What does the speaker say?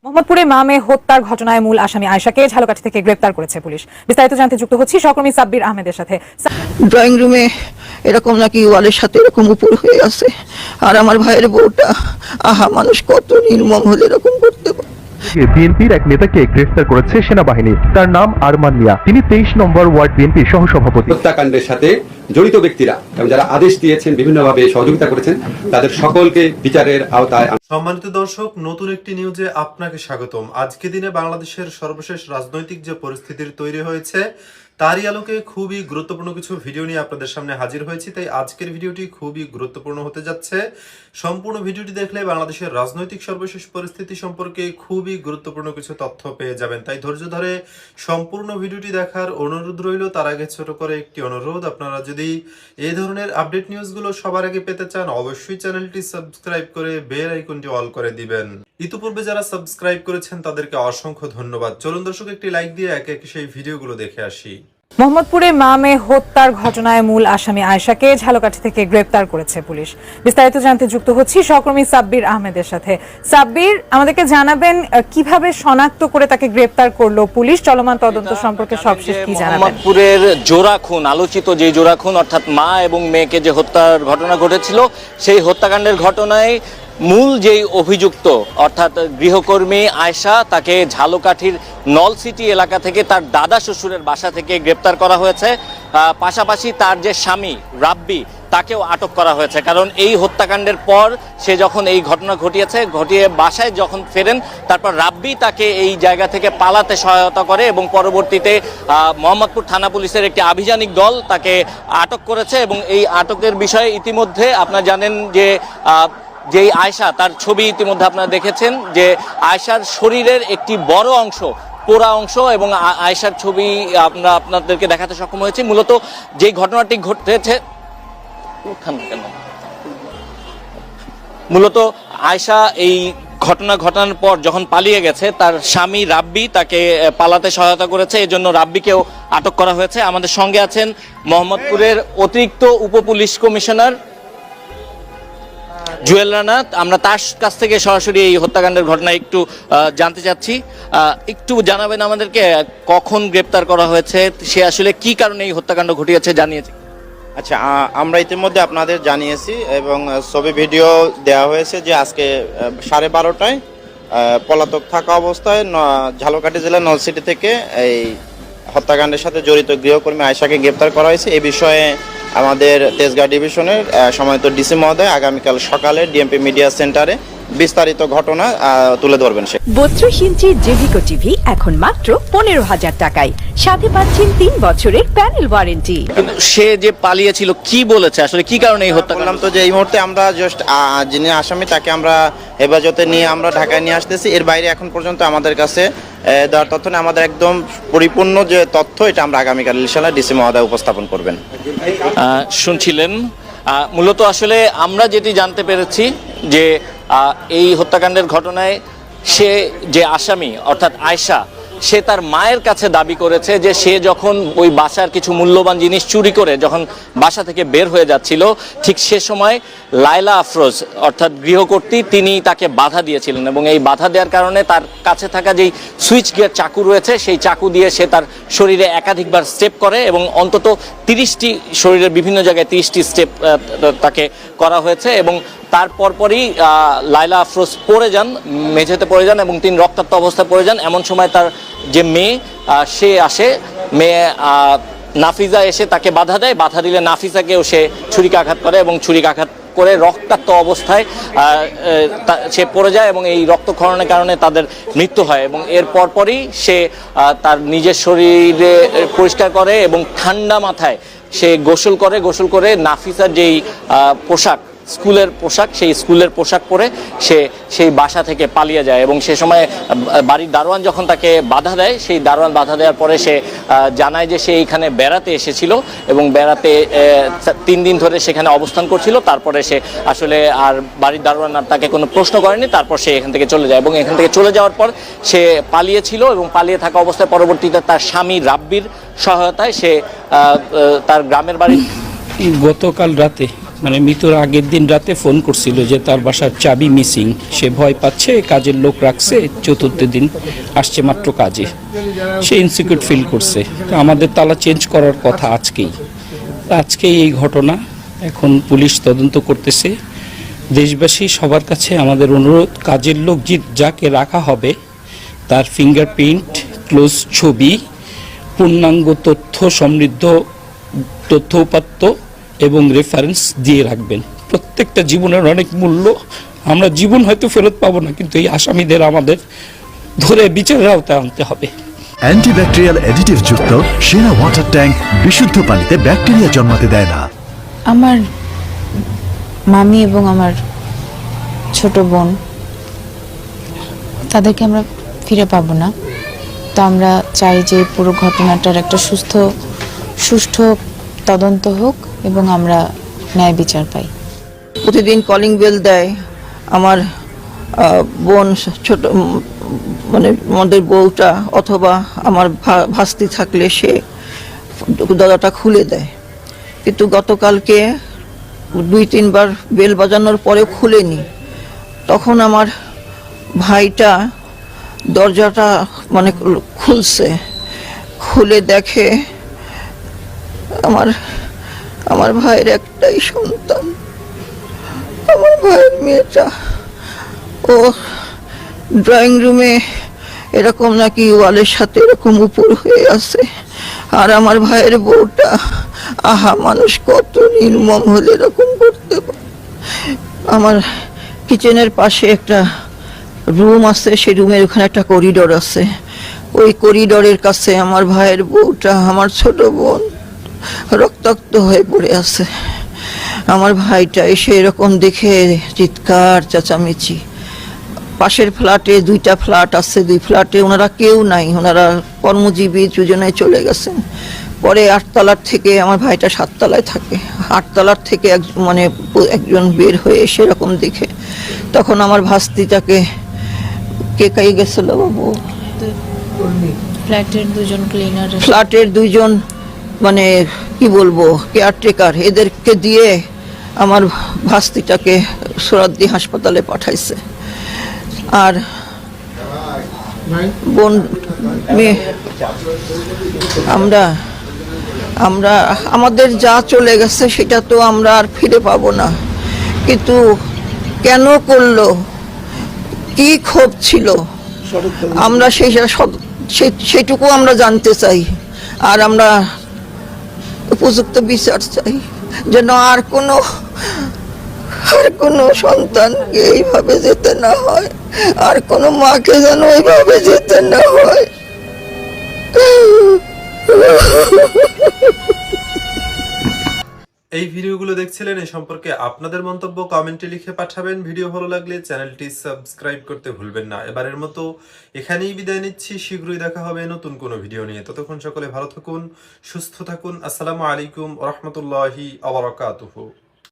মোহাম্মদপুরে মামে হত্যার ঘটনায় মূল আসামি আয়েশাকে ঝালকাঠি থেকে গ্রেপ্তার করেছে পুলিশ। বিস্তারিত জানতে যুক্ত হচ্ছি সহকর্মী সাব্বির আহমেদের সাথে। ড্রয়িং রুমে এরকম নাকি ওয়ালের সাথে এরকম উপর হয়ে আছে, আর আমার ভাইয়ের বউটা, আহা, মানুষ কত নির্মম হলে এরকম করতে পারে। বিএনপির এক নেতাকে গ্রেফতার করেছে সেনাবাহিনী। তার নাম আরমান মিয়া। তিনি 23 নম্বর ওয়ার্ড বিএনপির সহসভাপতি। হত্যাকাণ্ডের সাথে জড়িত ব্যক্তিরা এবং যারা আদেশ দিয়েছেন, বিভিন্নভাবে সহযোগিতা করেছেন, তাদের সকলকে বিচারের আওতায়। সম্মানিত দর্শক, নতুন একটি নিউজে আপনাকে স্বাগতম। আজকে দিনে বাংলাদেশের সর্বশেষ রাজনৈতিক যে পরিস্থিতির তৈরি হয়েছে তারই আলোকে খুবই গুরুত্বপূর্ণ কিছু ভিডিও নিয়ে আপনাদের সামনে হাজির হয়েছি। তাই আজকের ভিডিওটি খুবই গুরুত্বপূর্ণ হতে যাচ্ছে। সম্পূর্ণ ভিডিওটি দেখলে বাংলাদেশের রাজনৈতিক সর্বশেষ পরিস্থিতি সম্পর্কে খুবই গুরুত্বপূর্ণ কিছু তথ্য পেয়ে যাবেন। তাই ধৈর্য ধরে সম্পূর্ণ ভিডিওটি দেখার অনুরোধ রইল। তার আগে ছোট করে একটি অনুরোধ, আপনারা যদি এই ধরনের আপডেট নিউজগুলো সবার আগে পেতে চান, অবশ্যই চ্যানেলটি সাবস্ক্রাইব করে বেল আইকনটি অল করে দিবেন। ইতিপূর্বে যারা সাবস্ক্রাইব করেছেন তাদেরকে অসংখ্য ধন্যবাদ। চলুন দর্শক, একটি লাইক দিয়ে একে একে সেই ভিডিওগুলো দেখে আসি। মোহাম্মদপুরে মামে হত্যার ঘটনায় মূল আসামি আয়েশাকে ঝালকাঠি থেকে গ্রেপ্তার করেছে পুলিশ। বিস্তারিত জানতে যুক্ত হচ্ছি সহকর্মী সাব্বির আহমেদের সাথে। সাব্বির, আমাদেরকে জানাবেন কিভাবে শনাক্ত করে তাকে গ্রেপ্তার করলো পুলিশ, চলমান তদন্ত সম্পর্কে সবশেষ কি জানাবেন? মোহাম্মদপুরের জোড়া খুন, আলোচিত যে জোড়া খুন, অর্থাৎ মা এবং মেয়েকে যে হত্যার ঘটনা ঘটেছিল, সেই হত্যাকাণ্ডের ঘটনায় মূল যেই অভিযুক্ত অর্থাৎ গৃহকর্মী আয়েশা, তাকে ঝালকাঠির নলসিটি এলাকা থেকে তার দাদা শ্বশুরের বাসা থেকে গ্রেপ্তার করা হয়েছে। পাশাপাশি তার যে স্বামী রাব্বি, তাকেও আটক করা হয়েছে। কারণ এই হত্যাকাণ্ডের পর সে যখন এই ঘটনা ঘটিয়ে বাসায় যখন ফেরেন, তারপর রাব্বি তাকে এই জায়গা থেকে পালাতে সহায়তা করে এবং পরবর্তীতে মোহাম্মদপুর থানা পুলিশের একটি আভিযানিক দল তাকে আটক করেছে। এবং এই আটকের বিষয়ে ইতিমধ্যে আপনারা জানেন যে যেই আয়েশা, তার ছবি ইতিমধ্যে আপনারা দেখেছেন, যে আয়েশার শরীরের একটি বড় অংশ, পোড়া অংশ, এবং আয়েশার ছবি আমরা আপনাদেরকে দেখাতে সক্ষম হয়েছি। মূলত যেই ঘটনাটি ঘটেছে, মূলত আয়েশা এই ঘটনা ঘটানোর পর যখন পালিয়ে গেছে, তার স্বামী রাব্বি তাকে পালাতে সহায়তা করেছে, এজন্য রাব্বিকেও আটক করা হয়েছে। আমাদের সঙ্গে আছেন মোহাম্মদপুরের অতিরিক্ত উপপুলিশ কমিশনার জুয়েল রানা। আমরা তার কাছ থেকে সরাসরি এই হত্যাকাণ্ডের ঘটনা একটু জানতে চাচ্ছি। একটু জানাবেন আমাদেরকে কখন গ্রেপ্তার করা হয়েছে, সে আসলে কি কারণে এই হত্যাকাণ্ড ঘটিয়েছে জানিয়েছে? আচ্ছা, আমরা ইতিমধ্যে আপনাদের জানিয়েছি এবং ছবি ভিডিও দেওয়া হয়েছে যে আজকে 12:30টায় পলাতক থাকা অবস্থায় ঝালকাঠি জেলার নলসিটি থেকে এই হত্যাকাণ্ডের সাথে জড়িত গৃহকর্মী আয়েশাকে গ্রেপ্তার করা হয়েছে। এই বিষয়ে আমাদের তেজগাঁ ডিভিশনের সম্মানিত ডিসি মহোদয় আগামীকাল সকালে ডিএমপি মিডিয়া সেন্টারে বিস্তারিত ঘটনা তুলে ধরবেন। 32 ইঞ্চি জেভিকো টিভি এখন মাত্র 15,000 টাকায়, সাথে পাচ্ছেন 3 বছরের প্যানেল ওয়ারেন্টি। সে যে পালিয়েছিল কি বলেছে, আসলে কি কারণে এই হত্যা? বললাম তো যে এই মুহূর্তে আমরা জাস্ট যিনি আসামি তাকে আমরা হেফাজতে নিয়ে আমরা ঢাকায় নিয়ে আসতেছি। এর বাইরে এখন পর্যন্ত আমাদের কাছে দেওয়ার তথ্য নেই। আমাদের একদম পরিপূর্ণ যে তথ্য, এটা আমরা আগামীকাল ইনশাআল্লাহ ডিসি মহোদয় উপস্থাপন করবেন। শুনছিলেন, মূলত আসলে আমরা যেটি জানতে পেরেছি যে এই হত্যাকাণ্ডের ঘটনায় সে যে আসামি অর্থাৎ আয়েশা, সে তার মায়ের কাছে দাবি করেছে যে সে যখন ওই বাসার কিছু মূল্যবান জিনিস চুরি করে যখন বাসা থেকে বের হয়ে যাচ্ছিল, ঠিক সে সময় লায়লা আফরোজ অর্থাৎ গৃহকর্ত্রী, তিনি তাকে বাধা দিয়েছিলেন এবং এই বাধা দেওয়ার কারণে তার কাছে থাকা যেই সুইচ গিয়ার চাকু রয়েছে, সেই চাকু দিয়ে সে তার শরীরে একাধিকবার স্টেপ করে এবং অন্তত 30টি শরীরের বিভিন্ন জায়গায় 30টি স্টেপ তাকে করা হয়েছে। এবং তার পরপরই লায়লা আফরোজ পড়ে যান, মেঝেতে পড়ে যান এবং তিনি রক্তাক্ত অবস্থায় পড়ে যান। এমন সময় তার যে মেয়ে, সে আসে, মেয়ে নাফিজা এসে তাকে বাধা দেয়। বাধা দিলে নাফিজাকেও সে ছুরিকাঘাত করে এবং ছুরিকাঘাত করে রক্তাক্ত অবস্থায় সে পড়ে যায় এবং এই রক্তক্ষরণের কারণে তাদের মৃত্যু হয়। এবং এর পরপরই সে তার নিজের শরীরে পরিষ্কার করে এবং ঠান্ডা মাথায় সে গোসল করে নাফিসার যেই পোশাক, স্কুলের পোশাক, সেই স্কুলের পোশাক পরে সে সেই বাসা থেকে পালিয়ে যায়। এবং সে সময় বাড়ির দারোয়ান যখন তাকে বাধা দেয়, সেই দারোয়ান বাধা দেওয়ার পরে সে জানায় যে সে এইখানে বেড়াতে এসেছিল এবং বেড়াতে 3 দিন ধরে সেখানে অবস্থান করছিল। তারপরে সে আসলে আর বাড়ির দারোয়ান আর তাকে কোনো প্রশ্ন করেনি, তারপর সে এখান থেকে চলে যায় এবং এখান থেকে চলে যাওয়ার পর সে পালিয়েছিল এবং পালিয়ে থাকা অবস্থায় পরবর্তীতে তার স্বামী রাব্বির সহায়তায় সে তার গ্রামের বাড়ি গতকাল রাতে মানে মৃত্যুর আগের দিন রাতে ফোন করছিল যে তার বাসার চাবি মিসিং, সে ভয় পাচ্ছে, কাজের লোক রাখছে, চতুর্থ দিন আসছে মাত্র কাজে, সে ইনসিকিউর ফিল করছে। তো আমাদের তালা চেঞ্জ করার কথা আজকেই এই ঘটনা। এখন পুলিশ তদন্ত করতেছে। দেশবাসী সবার কাছে আমাদের অনুরোধ, কাজের লোক যাকে রাখা হবে তার ফিঙ্গারপ্রিন্ট, ক্লোজ ছবি, পূর্ণাঙ্গ তথ্য সমৃদ্ধ তথ্য উপাত্ত এবং রেফারেন্স দিয়ে রাখবেন। প্রত্যেকটা জীবনের অনেক মূল্য, আমরা জীবন হয়তো ফেরত পাবো না, কিন্তু এই আসামিদের আমাদের ধরে বিচারের আওতায় আনতে হবে। অ্যান্টিব্যাকটেরিয়াল অ্যাডিটিভ যুক্ত সেরা ওয়াটার ট্যাঙ্ক বিশুদ্ধ পানিতে ব্যাকটেরিয়া জন্মাতে দেয় না। আমার মামি এবং আমার ছোট বোন, তাদেরকে আমরা ফিরে পাবো না। তো আমরা চাই যে পুরো ঘটনাটার একটা সুষ্ঠু তদন্ত হোক এবং আমরা ন্যায় বিচার পাই। প্রতিদিন কলিং বেল দেয় আমার বোন, ছোট মানে আমাদের বউটা অথবা আমার ভাস্তি থাকলে সে দরজাটা খুলে দেয়, কিন্তু গতকালকে 2-3 বার বেল বাজানোর পরেও খুলেনি। তখন আমার ভাইটা দরজাটা মানে খুলে দেখে আমার ভাইয়ের একটাই সন্তান, আমার ভাইয়ের মেয়েটা। ও ড্রয়িং রুমে এরকম নাকি ওয়ালের সাথে এরকম উপর হয়ে আছে, আর আমার ভাইয়ের বউটা, আহা মানুষ কত নির্মম হলে এরকম করতে পারে। আমার কিচেনের পাশে একটা রুম আছে, সেই রুমের ওখানে একটা করিডোর আছে, ওই করিডোরের কাছে আমার ভাইয়ের বউটা, আমার ছোট বোন রক্তাক্ত হয়ে পড়ে আছে। আমার ভাইটা এসে এরকম দেখে চিৎকার চেঁচামেচি। পাশের ফ্ল্যাটে 2টা ফ্ল্যাট আছে, 2 ফ্ল্যাটে ওনারা কেউ নাই, ওনারা কর্মজীবী দুজনে চলে গেছেন। পরে 8 তলার থেকে, আমার ভাইটা 7 তলায় থাকে, 8 তলার থেকে একজন বের হয়ে এসে এরকম দেখে, তখন আমার ভাস্তিটাকে কে কাই গেছিল বাবু, ফ্ল্যাটের 2জন মানে কি বলবো কেয়ারটেকার, এদেরকে দিয়ে আমার ভাস্তিটাকে সোরাদ্দি হাসপাতালে পাঠাইছে। আর বোন মেয়ে আমরা আমাদের যা চলে গেছে সেটা তো আমরা আর ফিরে পাবো না, কিন্তু কেন করলো, কি ক্ষোভ ছিল, আমরা সেটুকু আমরা জানতে চাই। আর আমরা উপযুক্ত বিচার চাই, যেন আর কোনো সন্তানকে এইভাবে যেতে না হয়, আর কোনো মাকে যেন এইভাবে যেতে না হয়। এই ভিডিওগুলো দেখছিলেন, এই সম্পর্কে আপনাদের মন্তব্য কমেন্টে লিখে পাঠাবেন। ভিডিও ভালো লাগলে চ্যানেলটি সাবস্ক্রাইব করতে ভুলবেন না। এবারের মতো এখানেই বিদায় নিচ্ছি, শীঘ্রই দেখা হবে নতুন কোনো ভিডিও নিয়ে। ততক্ষণ সকলে ভালো থাকুন, সুস্থ থাকুন। আসসালামু আলাইকুম ওয়া রাহমাতুল্লাহি ওয়া বারাকাতুহু।